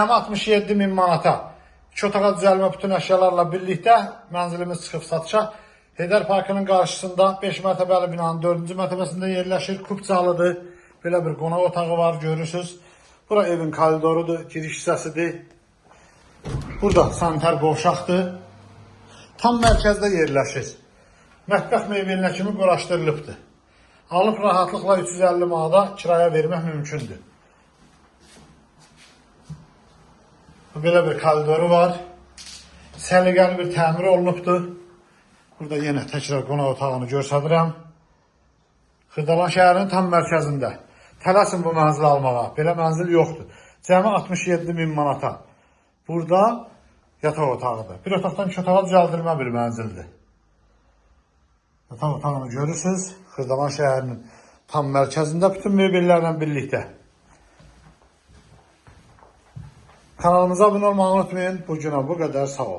67 min manata 2 otağa düzəlmə bütün əşyalarla birlikdə mənzilimiz çıxıb satışa. Heydər Parkının qarşısında 5 mərtəbəli binanın 4-cü mərtəbəsində yerləşir. Kupçalıdır. Belə bir qonaq otağı var, görürsünüz. Bura evin koridorudur, giriş hissəsidir. Burada sanitar qovşaqdır. Tam mərkəzdə yerləşir. Mətbəx mebelnə kimi quraşdırılıbdır. Alıb rahatlıqla 350 manada kiraya vermək mümkündür. Belə bir koridoru var. Səliqəli bir təmir olunubdur. Burada yenə təkrar qonaq otağını göstərirəm. Xırdalan şəhərinin tam mərkəzində. Tələsin bu mənzili almağa. Belə mənzil yoxdur. Cəmi 67 min manata. Burada yataq otağıdır. Bir otaqdan 2 otağa düzəldirmə bir mənzildir. Yataq otağını görürsünüz. Xırdalan şəhərinin tam mərkəzində bütün mebellərlə birlikdə. Kanalımıza abunə olmağı unutmayın. Bu günə bu qədər, sağ olun.